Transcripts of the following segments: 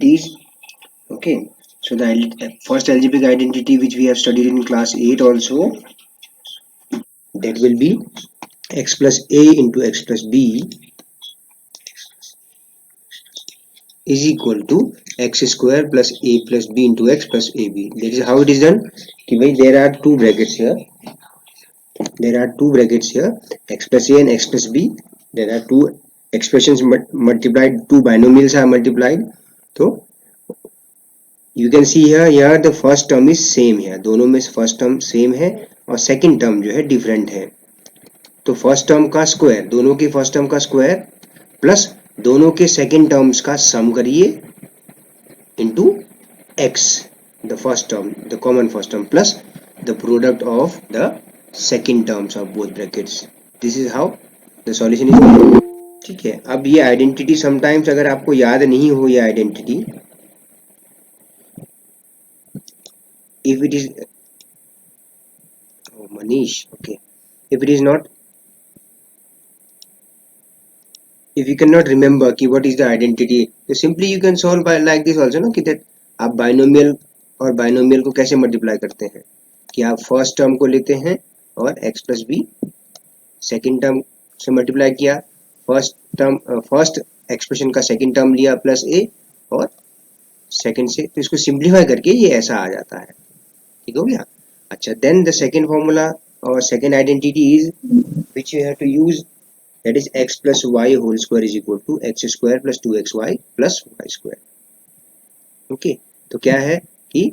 these. Okay, so the first algebraic identity which we have studied in class 8 also, that will be x plus a into x plus b is equal to x square plus a plus b into x plus ab. That is how it is done. There are two brackets here. X plus a and x plus b. There are two expressions multiplied, two binomials are multiplied. So you can see here the first term is same है, दोनों में first term same है और second term जो है different है. तो first term का स्क्वायर, दोनों की फर्स्ट टर्म का स्क्वायर प्लस दोनों के सेकंड टर्म्स का सम करिए into x, the first term, the common first term plus the product of the second terms of both brackets. This is how the solution is. ठीक है, अब ये identity sometimes अगर आपको याद नहीं हो ये identity, if it is Manish, okay, if it is not, if you cannot remember कि what is the identity, so simply you can solve by like this also ना, कि that आप बाइनोमियल और बाइनोमियल को कैसे मल्टीप्लाई करते हैं कि आप फर्स्ट टर्म को लेते हैं और x plus b second term से मल्टीप्लाई किया, फर्स्ट टर्म फर्स्ट एक्सप्रेशन का सेकेंड टर्म लिया प्लस a और सेकेंड से, तो इसको सिंप्लीफाई करके ये ऐसा आ जाता है. ठीक हो गया. अच्छा, देन द सेकेंड फॉर्मूला और second identity is which you have to use, that is x plus Y whole square is equal to x square plus 2xy plus Y square. Okay, तो क्या है कि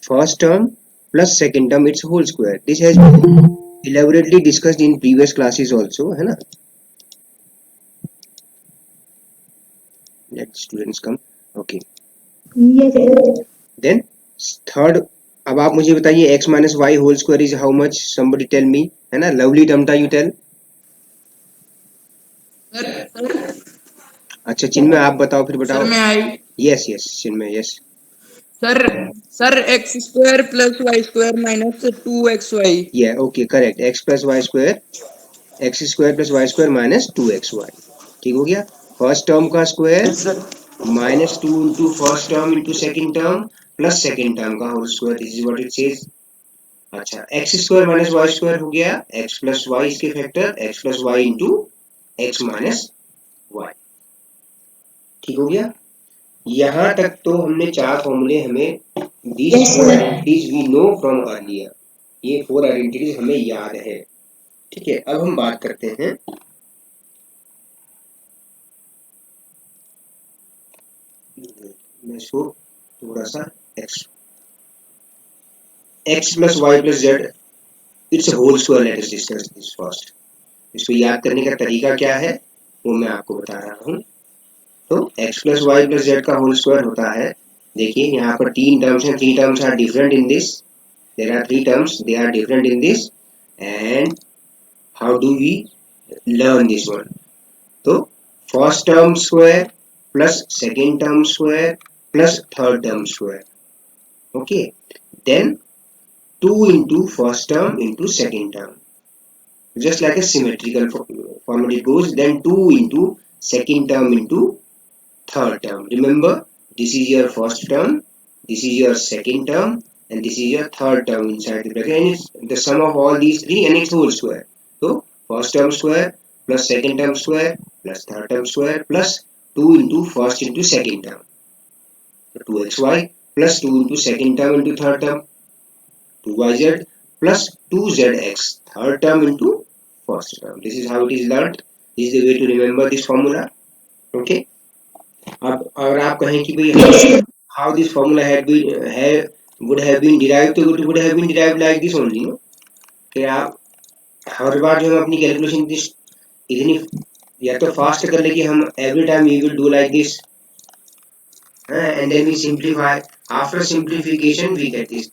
first term plus second term it's whole square. This has been elaborately discussed in previous classes also, है ना. Let students come. Okay, then third, अब आप मुझे बताइए x minus Y whole square is how much, somebody tell me, है ना. Lovely Tamta you tell. अच्छा चिन्मय आप बताओ, फिर बताओ. Yes yes Chinmay, yes sir x square plus Y square minus 2xy. ये okay correct, x plus Y square, X square plus Y square minus 2xy. ठीक हो गया. फर्स्ट टर्म का square minus 2 into first term into second term plus second term का whole square. This is what it says. अच्छा, X square minus Y square हो गया X plus Y, इसके factor X plus Y into x minus Y. ठीक हो गया. यहाँ तक तो हमने चार फॉर्मूले, हमें these four identities we know from earlier, ये 4 आइडेंटिटीज हमें याद है. ठीक है, अब हम बात करते हैं मैं इसको थोड़ा सा x plus Y plus z it's whole square. Let us discuss this first. इसको याद करने का तरीका क्या है वो मैं आपको बता रहा हूँ. तो x plus Y plus Z का होल स्क्वायर होता है, देखिए यहाँ पर तीन टर्म्स हैं, three terms are different in this, there are three terms, they are different in this, and how do we learn this one. तो first term square plus second term square plus third term square. Okay, then 2 into first term into second term, just like a symmetrical format it goes. Then 2 into second term into third term. Remember, this is your first term, this is your second term, and this is your third term inside the bracket, and it's the sum of all these three and its whole square. So first term square plus second term square plus third term square plus 2 into first into second term, so 2xy plus 2 into second term into third term, 2yz plus 2zx third term into first term. This is how it is learned. This is the way to remember this formula. Okay. अब अगर आप कहें कि भाई how this formula would have been derived, तो it would have been derived like this only, no? कि आप हर बार जो हम अपनी कैलकुलेशन इतनी या तो फास्ट कर ले कि हम every time we will do like this, and then we simplify. After simplification we get this.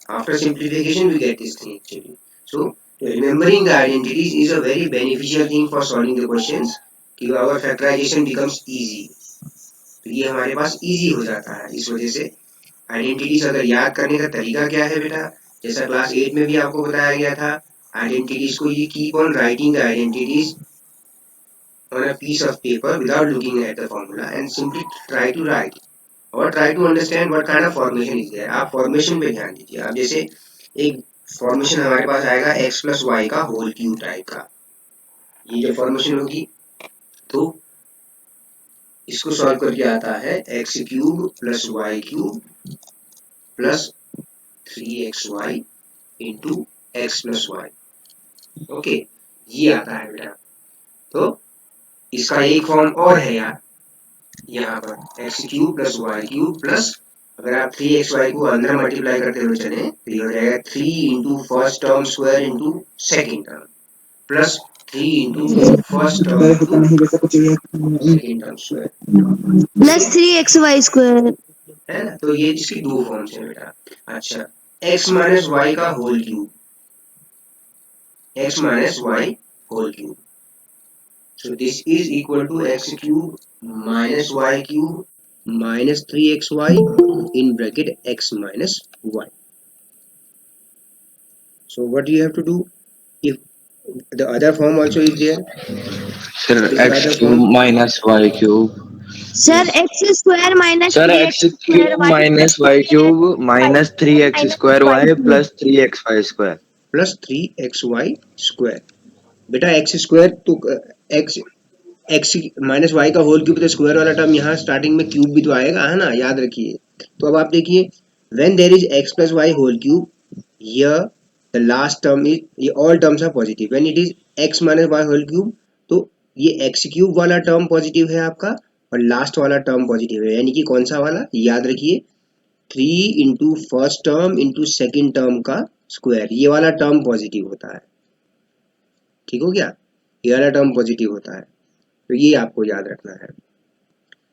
After simplification we get this thing actually. So remembering the identities is a very beneficial thing for solving the questions, कि our factorization becomes easy. तो ये हमारे पास easy हो जाता है. इस वजह से आइडेंटिटीज अगर याद करने का तरीका क्या है बेटा, जैसा क्लास 8 में भी आपको बताया गया था, आइडेंटिटीज को ये keep on writing the identities on a piece of paper without looking at the formula and simply try to write or try to understand what kind of formation is there. आप formation पे ध्यान दीजिए. आप जैसे एक formation हमारे पास आएगा x plus y का whole cube टाइप का, ये जो formation होगी तो इसको सॉल्व करके आता है x cube plus Y cube plus 3xy into x plus y. Okay, ये आता है बेटा. तो इसका एक फॉर्म और है यार, यहाँ पर x cube plus Y cube plus, अगर आप 3xy को अंदर मल्टीप्लाई करते हुए चले तो ये हो जाएगा 3 into first term square into second term plus 3 into first term into second term square plus 3xy² है ना. तो ये इसकी दो फॉर्म्स हैं बेटा. अच्छा, x माइनस वाई का whole cube, x minus y whole cube. So this is equal to x cube minus y cube minus 3xy in bracket x minus y. So what do you have to do? If the other form also is there, Sir, x cube minus y cube. Sir, x square minus Sir, 3x x square cube y minus y cube minus 3x square y plus 3xy square. plus 3xy square. बेटा x square तो x minus y का whole cube, तो square वाला term यहाँ starting में cube भी तो आएगा, है ना, याद रखिए. तो अब आप देखिए, when there is x plus Y whole cube, here the last term is, ये all terms are positive. When it is x minus Y whole cube, तो ये x क्यूब वाला टर्म पॉजिटिव है आपका और लास्ट वाला टर्म पॉजिटिव है, यानी कि कौन सा वाला, याद रखिए 3 into first term into second term का स्क्वायर, ये वाला टर्म पॉजिटिव होता है. ठीक हो गया, ये वाला टर्म पॉजिटिव होता है, तो ये आपको याद रखना है.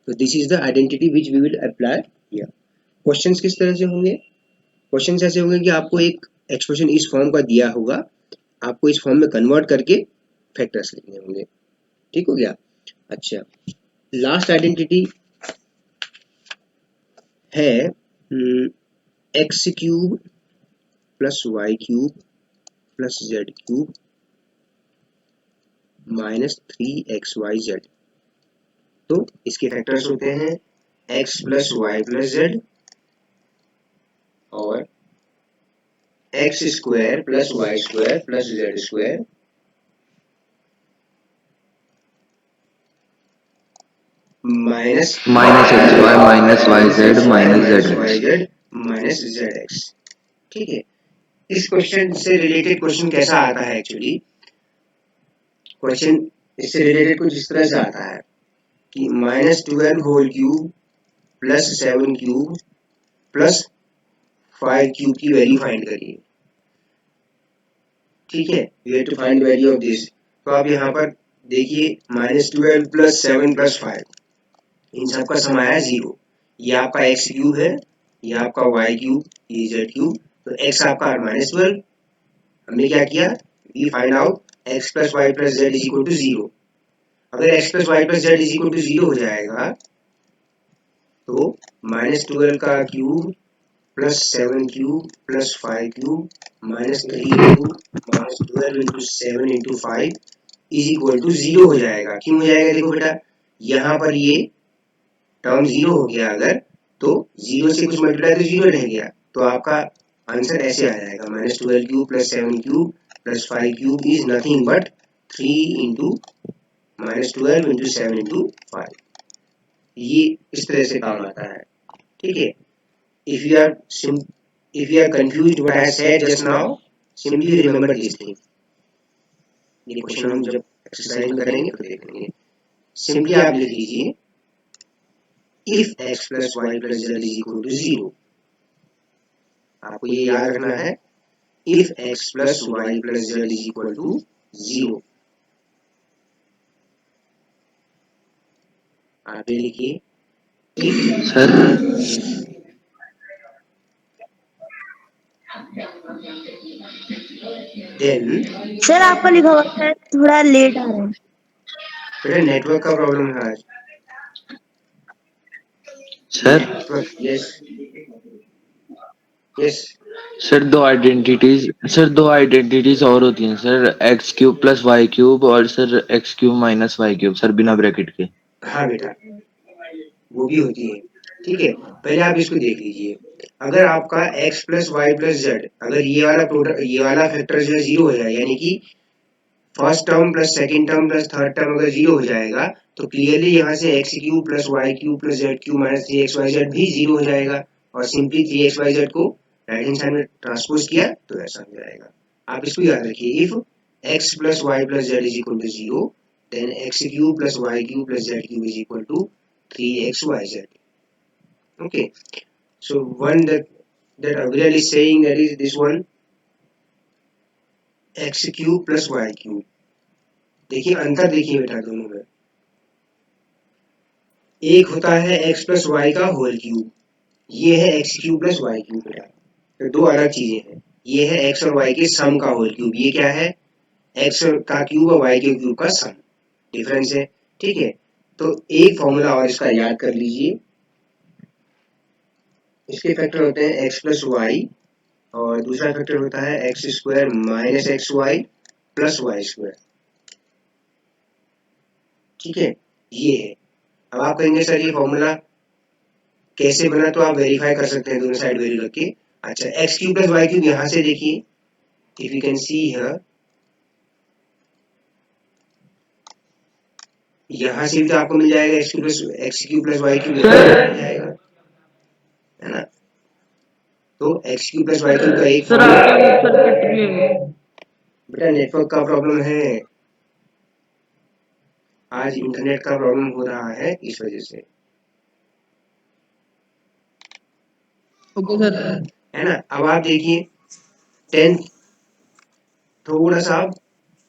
तो this is the identity which we will apply here. Questions किस तरह से होंगे? क्वेश्चंस ऐसे होंगे कि आपको एक एक्सप्रेशन इस फॉर्म का दिया होगा, आपको इस फॉर्म में कन्वर्ट करके फैक्टर्स लिखने होंगे. ठीक हो गया. अच्छा, लास्ट आइडेंटिटी है X cube plus Y cube plus Z cube minus 3xyz. तो इसके फैक्टर्स होते हैं x plus Y plus Z और x square plus Y square plus Z square minus xy minus yz minus zx. yz minus zx. ठीक है. इस question से related question कैसा आता है एक्चुअली? क्वेश्चन इससे रिलेटेड कुछ इस तरह से आता है कि -12 whole cube plus 7 cube plus 5 cube की वैल्यू फाइंड करिए. ठीक है, you have to find value of this. तो आप यहाँ पर देखिए -12 प्लस 7 प्लस 5, इन सब का सम आया 0. ये आपका x क्यूब है, ये आपका y क्यूब, ये z क्यूब. तो x आपका -12, हमने क्या किया, we find out x plus Y plus z is equal to 0. अगर x plus Y plus z is equal to 0 हो जाएगा तो -12 का cube plus 7 cube plus 5 cube minus 3 into -12 into 7 into 5 is equal to 0 हो जाएगा. क्यों हो जाएगा? देखो बेटा, यहाँ पर ये टर्म 0 हो गया, अगर तो 0 से कुछ मल्टीप्लाई तो 0 रह गया, तो आपका आंसर ऐसे आ जाएगा -12 cube plus 7 cube plus 5 cube is nothing but 3 into -12 into 7 into 5. ये इस तरह से काम आता है. ठीक है. if you are confused what I said just now, simply remember this thing. ये क्वेश्चन हम जब एक्सरसाइज में करेंगे तो देखेंगे. सिंपली आप लिख लीजिए if x plus y plus z is equal to 0. आपको ये याद रखना है, if x plus y plus z is equal to 0. आप ये लिखिए Sir, then. सर आपका लिखा हुआ है थोड़ा लेट आ रहा है. बेटा नेटवर्क का प्रॉब्लम है आज. sir, network, yes yes. Sir दो आइडेंटिटीज और होती हैं sir, X cube plus Y cube और sir X cube minus Y cube sir, बिना ब्रैकेट के। हाँ बेटा, वो भी होती है। ठीक है, पहले आप इसको देख लीजिए। अगर आपका x plus Y plus z, अगर ये वाला प्रोडक्ट, ये वाला फैक्टर जो है जीरो हो जाए, यानी कि first term plus second term plus third term अगर जीरो हो जाएगा, तो क्लियरली यहाँ से x cube plus Y cube plus Z cube minus three x y z भी जीरो हो जाएगा, और simply three x y z को राइट हैंड साइड में ट्रांसपोज किया तो ऐसा हो जाएगा। आप इसको याद रखिए, if x plus Y plus z is equal to zero, then x cube plus Y cube plus Z cube is equal to three x y z. Okay, so one that Aviral is saying, that is this one, x cube plus y cube। देखिए अंतर, देखिए बेटा दोनों में, एक होता है x plus y का होल क्यूब, ये है x cube plus Y cube बेटा, तो दो अलग चीजें हैं। ये है x और y के सम का होल क्यूब, ये क्या है, x का क्यूब और y के क्यूब का सम, डिफरेंस है। ठीक है, तो एक फॉर्मूला और इसका याद कर लीजिए, इसके फैक्टर होते हैं x प्लस वाई, और दूसरा फैक्टर होता है x square minus x y plus Y square. ठीक है, ये है। अब आप कहेंगे सर ये फॉर्मूला कैसे बना, तो आप वेरीफाई कर सकते हैं दोनों साइड वैल्यू रख के। अच्छा, x cube plus Y cube यहाँ से देखिए, if you can see here, यहाँ से भी तो आपको मिल जाएगा x cube plus Y cube, यहाँ से मिल जाएगा, है ना। तो x cube plus Y cube का एक सर आपकी आवाज सर कट रही है। बेटा नेटवर्क का प्रॉब्लम है, आज इंटरनेट का प्रॉब्लम हो रहा है, इस वजह से, ओके सर। है ना। अब आप देखिए 10, थोड़ा सा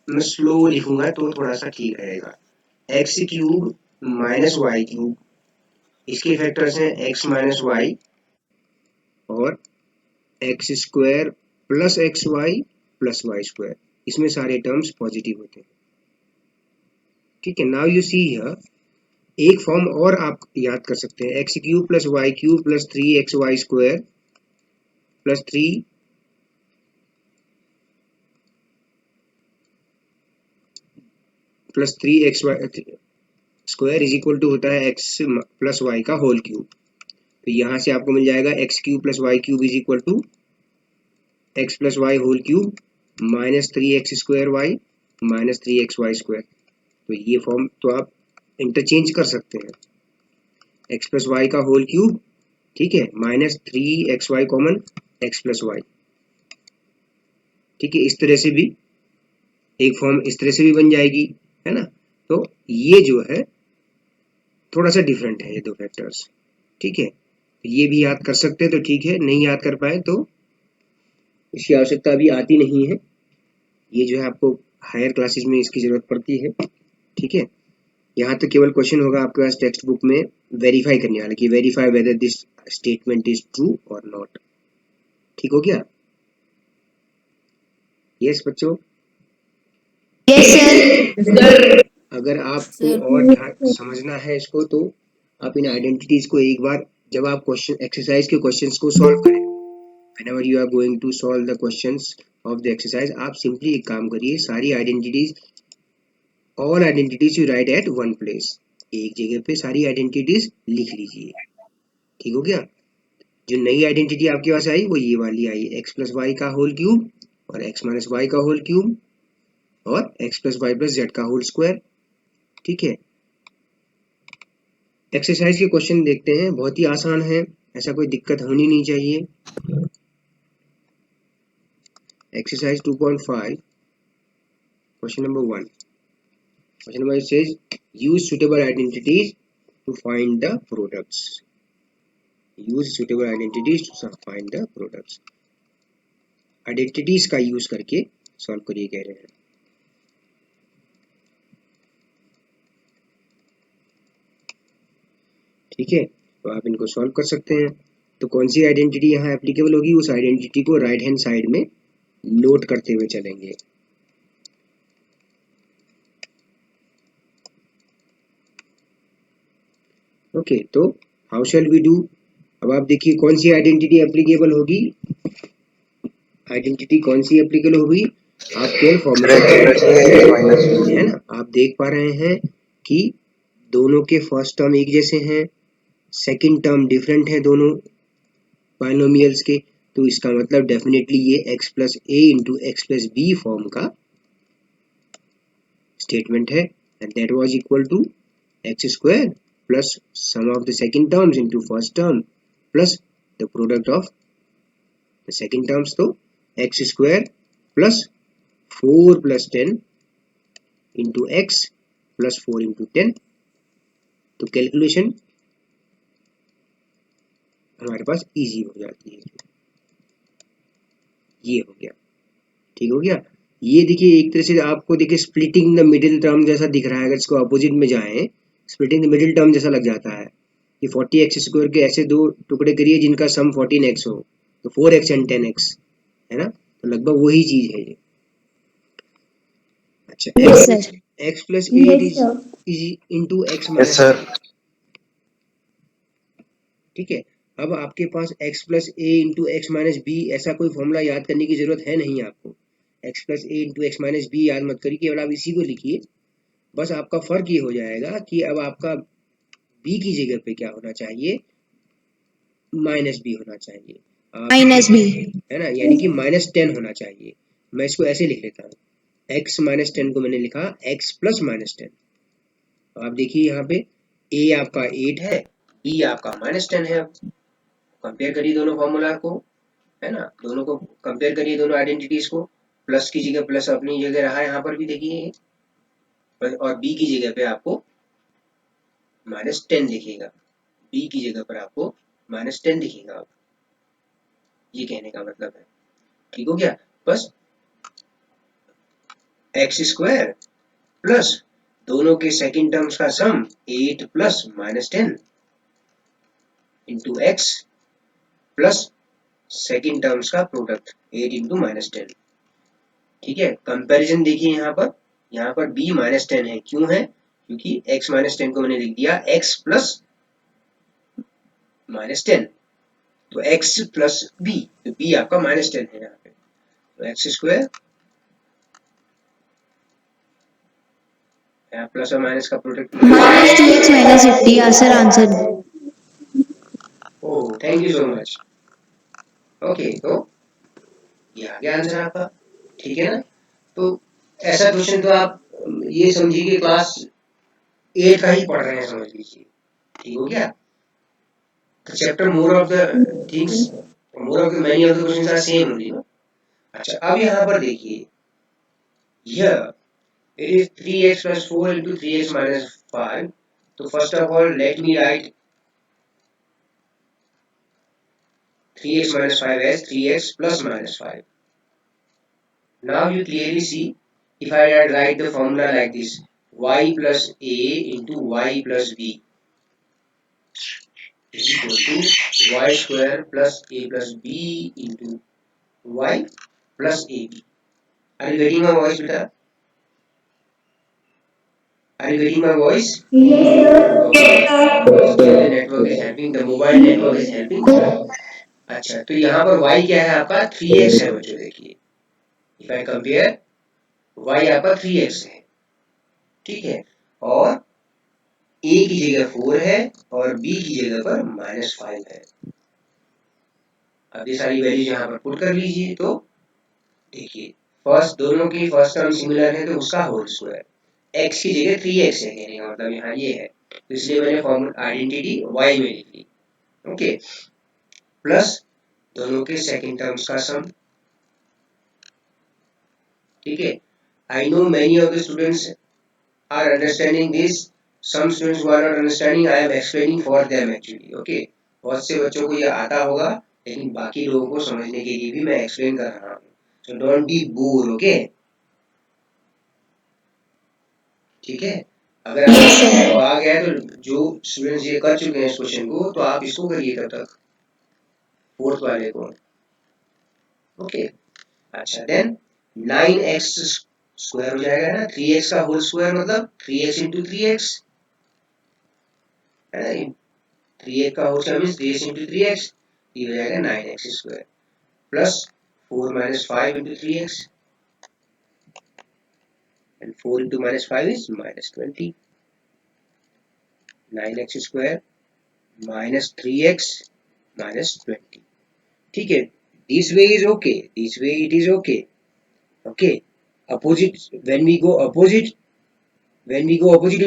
मैं स्लो लिखूंगा तो थोड़ा सा ठीक रहेगा। X cube minus Y cube, इसके फैक्टर्स हैं एक्स माइनस वाई और x square plus x y plus Y square, इसमें सारे टर्म्स पॉजिटिव होते हैं। ठीक है, नाउ यू सी हियर, एक फॉर्म और आप याद कर सकते हैं, x cube plus Y cube plus three x y square plus three x y square is equal to होता है एक्स प्लस वाई का होल क्यूब। तो यहाँ से आपको मिल जाएगा x cube plus Y cube is equal to x plus Y whole cube minus three x square y minus three x y square. तो ये फॉर्म तो आप इंटरचेंज कर सकते हैं, एक्स प्लस वाई का होल क्यूब, ठीक है, minus three x y common x plus y. ठीक है, इस तरह से भी एक फॉर्म इस तरह से भी बन जाएगी, है ना। तो ये जो है थोड़ा सा डिफरेंट है ये दो फैक्टर्स। ठीक है, ये भी याद कर सकते हैं तो ठीक है, नहीं याद कर पाए तो इसकी आवश्यकता अभी आती नहीं है, ये जो है आपको हायर क्लासेस में इसकी जरूरत पड़ती है। ठीक है, यहाँ तो केवल क्वेश्चन होगा आपके पास टेक्स्ट बुक में वेरीफाई करने वाला कि verify whether this statement is true और नॉट। ठीक हो गया? यस बच्चों, यस सर। अगर आपको और समझना है इसको तो आप इन आइडेंटिटीज को एक बार, जब आप क्वेश्चन एक्सरसाइज के क्वेश्चंस को सॉल्व करें, whenever you are going to solve the questions of the exercise, आप सिंपली एक काम करिए, सारी identities, all identities you write at one place, एक जगह पे सारी आइडेंटिटीज लिख लीजिए। ठीक हो गया? जो नई आइडेंटिटी आपके पास आई वो ये वाली आई, एक्स प्लस वाई का होल क्यूब और एक्स माइनस वाई का होल क्यूब और x plus Y plus Z का होल स्क्वायर। ठीक है, एक्सरसाइज के क्वेश्चन देखते हैं, बहुत ही आसान है, ऐसा कोई दिक्कत होनी नहीं चाहिए। Exercise 2.5, question number 1. Question number 1 says, use suitable identities to find the products. Use suitable identities to find the products. Identities का use करके solve करिए कह रहे हैं। ठीक है, तो आप इनको solve कर सकते हैं। तो कौन सी आइडेंटिटी यहाँ एप्लीकेबल होगी, उस आइडेंटिटी को राइट हैंड साइड में नोट करते हुए चलेंगे। ओके, तो हाउ शैल वी डू, अब आप देखिए कौन सी आइडेंटिटी एप्लीकेबल होगी, आइडेंटिटी कौन सी एप्लीकेबल होगी, आप केवल सर फॉर्मूला x है ना, आप देख पा रहे हैं कि दोनों के फर्स्ट टर्म एक जैसे हैं, सेकंड टर्म डिफरेंट है दोनों बाइनोमियल्स के, तो इसका मतलब डेफिनेटली ये x प्लस ए into x plus B form का स्टेटमेंट है, and that was equal to x square plus sum of the second terms into first term plus the product of the second terms, तो X square plus 4 plus 10 into x plus 4 into 10, तो calculation हमारे पास easy हो जाती है। ये हो गया, ठीक हो गया। ये देखिए एक तरह से आपको देखिए स्प्लिटिंग द मिडिल टर्म जैसा दिख रहा है, अगर इसको अपोजिट में जाएं स्प्लिटिंग द मिडिल टर्म जैसा लग जाता है कि 40x स्क्वायर के ऐसे दो टुकड़े करिए जिनका सम 14x हो, तो 4x एंड 10x है ना, तो लगभग वही चीज है ये। अच्छा, Yes, sir. x plus eight is into x minus, ठीक है। अब आपके पास x प्लस ए इंटू एक्स माइनस बी, ऐसा कोई फॉर्मूला याद करने की जरूरत है नहीं आपको, x प्लस ए इंटू एक्स माइनस बी याद मत करिए, केवल आप इसी को लिखिए। बस आपका फर्क ये हो जाएगा कि अब आपका b की जगह पे क्या होना चाहिए, माइनस बी होना चाहिए, माइनस बी। है ना, यानी कि -10 होना चाहिए। मैं इसको ऐसे लिख लेता हूँ, x -10 को मैंने लिखा x प्लस -10। आप देखिए यहाँ पे a आपका 8 है, b आपका -10 है। कंपेयर करिए दोनों फॉर्मूला को, है ना, दोनों को कंपेयर करिए, दोनों आइडेंटिटीज को, प्लस की जगह प्लस अपनी जगह रहा है, यहाँ पर भी देखिए, और b की जगह पे आपको -10 दिखेगा, b की जगह पर आपको -10 दिखेगा। ये कहने का मतलब है, ठीक हो गया। बस एक्स स्क्वायर प्लस दोनों के सेकंड टर्म्स का सम 8 plus -10 into x plus second terms का प्रोडक्ट 8 इंटू -10, ठीक है। कंपैरिजन देखिए यहाँ पर b -10 है, क्यों है, क्योंकि x -10 को मैंने लिख दिया x प्लस -10, तो x प्लस b, तो b आपका -10 है यहाँ पे, तो एक्स स्क्वायर प्लस और माइनस का product -2x minus 80 answer answer. Oh thank you so much. Okay, तो ये आ गया आंसर आपका, ठीक है ना। तो ऐसा क्वेश्चन तो आप ये समझिए कि क्लास 8 का ही पढ़ रहे हैं, समझ लीजिए, ठीक हो गया। The chapter more of the things, more of the many of the questions are same only, no? अच्छा, अब यहाँ पर देखिए, here it is 3x plus 4 into 3x minus 5. तो first of all let me write 3x minus 5 as 3x plus minus 5. Now you clearly see, if I write the formula like this, y plus a into y plus b is equal to y square plus a plus b into y plus ab. Are you getting my voice, beta? Are you getting my voice? Okay. Because here the network is helping, the mobile network is helping. अच्छा, तो यहाँ पर y क्या है आपका 3x है बच्चों, देखिए if I compare y आपका 3x है, ठीक है, और a की जगह 4 है और b की जगह पर -5 है। अब ये सारी वैल्यूज यहाँ पर पुट कर लीजिए, तो देखिए फर्स्ट दोनों की फर्स्ट टर्म सिमिलर है, तो उसका होल स्क्वायर, x की जगह 3x है, कहने का मतलब यहाँ ये है, तो इसलिए मैंने फॉर्मूला आइडेंटिटी y में लिख ली, ओके, प्लस दोनों के सेकंड टर्म्स का सम, ठीक है। I know many of the students are understanding this, some students who are not understanding I am explaining for them actually, okay। बहुत से बच्चों को ये आता होगा, लेकिन बाकी लोगों को समझने के लिए भी मैं एक्सप्लेन कर रहा हूँ, so don't be bored, okay। ठीक है, अगर आपको आ गया तो जो स्टूडेंट्स ये कर चुके हैं इस क्वेश्चन को, तो आप इसको करिए तब तक, फोर्थ वाले को, ओके। अच्छा, देन 9x स्क्वायर हो जाएगा ना, 3x का होल स्क्वायर मतलब 3x इंटू 3x है ना, 3x का whole square means 3x into 3x, ये हो जाएगा 9x square plus 4 minus 5 into 3x, and 4 into minus 5 is minus 20. 9x square minus 3x minus 20. ठीक है, this way is okay, this way it is okay. Okay, opposite, when we go opposite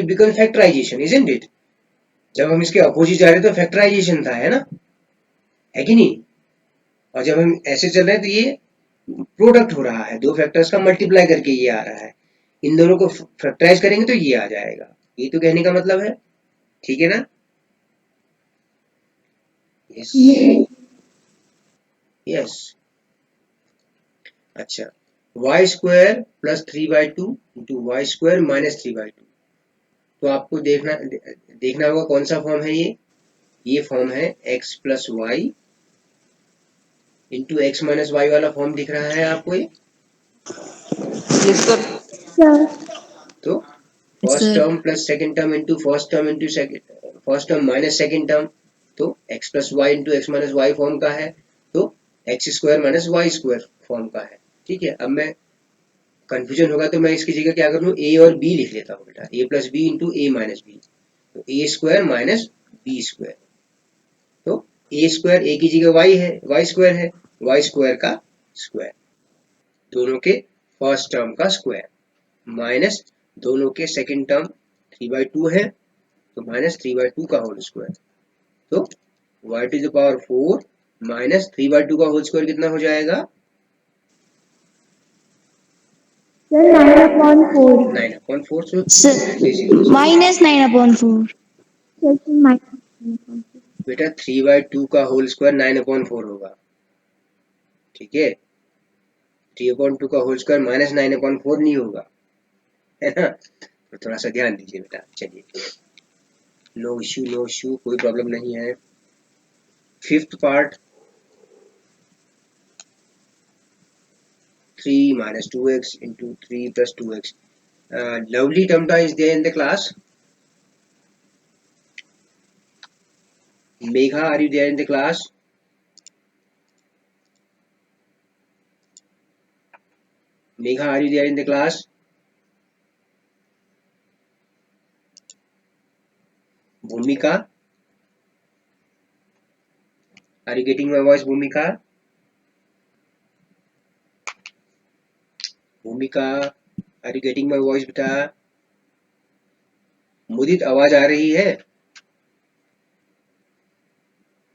it becomes factorization, isn't it? जब हम इसके opposite जा रहे तो factorisation था, है ना, है कि नहीं? और जब हम ऐसे चल रहे हैं तो ये प्रोडक्ट हो रहा है, दो फैक्टर्स का मल्टीप्लाई करके ये आ रहा है, इन दोनों को फैक्टराइज करेंगे तो ये आ जाएगा, ये तो कहने का मतलब है, ठीक है ना? Yes yes. अच्छा, y square plus 3/2 into y square minus 3/2, तो आपको देखना होगा कौन सा फॉर्म है ये फॉर्म है x plus Y into x minus Y वाला फॉर्म दिख रहा है आपको ये? Yes sir. तो first term plus second term into first term minus second term, तो x plus Y into x minus Y form का है, तो X square minus Y square form का है, ठीक है? अब मैं कंफ्यूजन होगा तो मैं इसकी जगह क्या कर लूँ, a और b लिख लेता हूँ बेटा, a plus b into a minus b, तो a square minus b square, तो a स्क्वायर a की जगह y है, y स्क्वायर है, y स्क्वायर का स्क्वायर, दोनों के फर्स्ट टर्म का स्क्वायर, माइनस दोनों के सेकंड टर्म 3/2 है, तो माइनस 3/2 का होल स्क्वायर, तो y to the power 4 minus 3/2 का होल स्क्वायर कितना हो जाएगा? 9/4. 9/4, Sir, minus 9/4. बेटा 3/2 का होल स्क्वायर 9/4 होगा, ठीक है? 3/2 का होल स्क्वायर माइनस 9/4 नहीं होगा, है ना? तो थोड़ा सा ध्यान दीजिए बेटा। चलिए, नो इश्यू, कोई प्रॉब्लम नहीं है। Fifth part, 3 minus 2x into 3 plus 2x. Lovely Tamta is there in the class. Megha, are you there in the class? Megha, are you there in the class? Bhumika, are you getting my voice, Bhumika? Bhumika, are you getting my voice, beta? मुदित, आवाज आ रही है?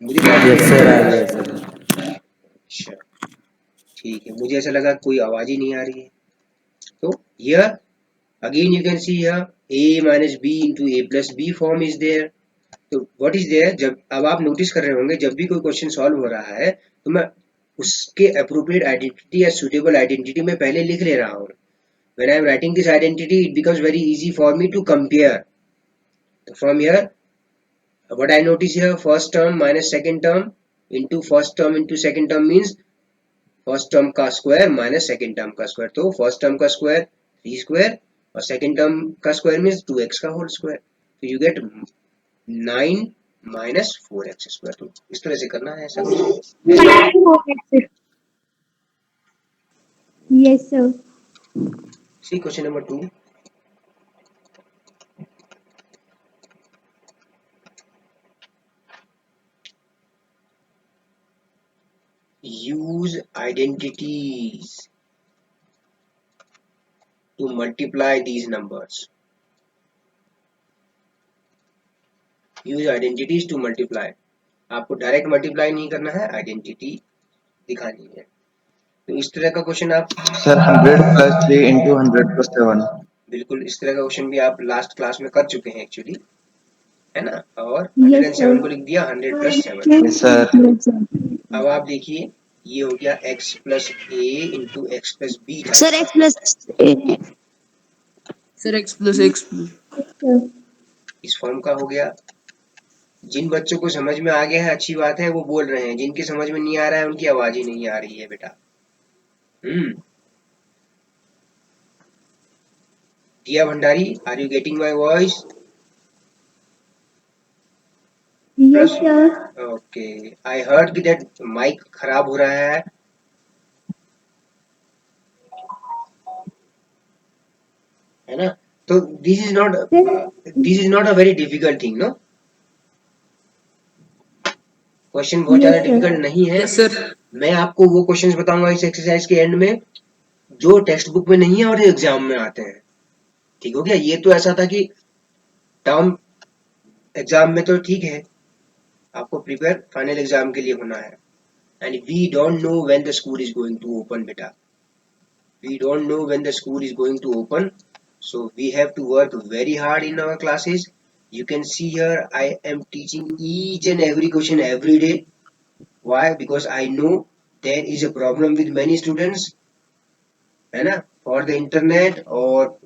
मुदित, अच्छा, ठीक है, मुझे ऐसा लगा कोई आवाज ही नहीं आ रही है। तो here again you can see here a minus b into a plus b form is there. तो व्हाट इज देयर, जब अब आप नोटिस कर रहे होंगे जब भी कोई क्वेश्चन सॉल्व हो रहा है तो मैं उसके अप्रोप्रिएट आइडेंटिटी या सुटेबल आइडेंटिटी में पहले लिख ले रहा हूँ। When I am writing this identity it becomes very easy for me to compare. तो from here what I notice here, first term minus second term into first term into second term means first term का square minus second term का square, तो first term का square 3 square और second term का square means 2x का whole square, तो you get 9 minus 4x square. तो इस तरह से करना है सब। Yes, sir. C question number 2, use identities to multiply these numbers. use identities to multiply, आपको डायरेक्ट मल्टीप्लाई नहीं करना है, आइडेंटिटी दिखानी है। तो इस तरह का क्वेश्चन आप सर 100 प्लस 3 इंटू 100 प्लस 7, बिल्कुल इस तरह का क्वेश्चन भी आप लास्ट क्लास में कर चुके हैं एक्चुअली, है ना? और 107 को लिख दिया 100 प्लस 7। सर अब आप देखिए ये हो गया x plus a into x plus b, Sir, x plus. Sir x plus x plus इस फॉर्म का हो गया। जिन बच्चों को समझ में आ गया है अच्छी बात है, वो बोल रहे हैं, जिनकी समझ में नहीं आ रहा है उनकी आवाज ही नहीं आ रही है बेटा। Diya Bhandari, are you getting my voice? Yes, sir. Okay, I heard कि दैट माइक खराब हो रहा है। है ना? तो this is not a very difficult thing, no? Question बहुत ज्यादा Yes, sir. डिफिकल्ट नहीं है। Yes sir. मैं आपको वो क्वेश्चंस बताऊंगा इस एक्सरसाइज के एंड में जो टेक्स्ट बुक में नहीं है और एग्जाम में आते हैं। ठीक हो गया? ये तो ऐसा था कि टर्म एग्जाम में तो ठीक है, आपको प्रिपेयर फाइनल एग्जाम के लिए होना है। And we don't know when the school is going to open बेटा, we don't know when the school is going to open, so we have to work very hard in our classes. You can see here I am teaching each and every question every day. Why? Because I know there is a problem with many students, है ना, for the internet or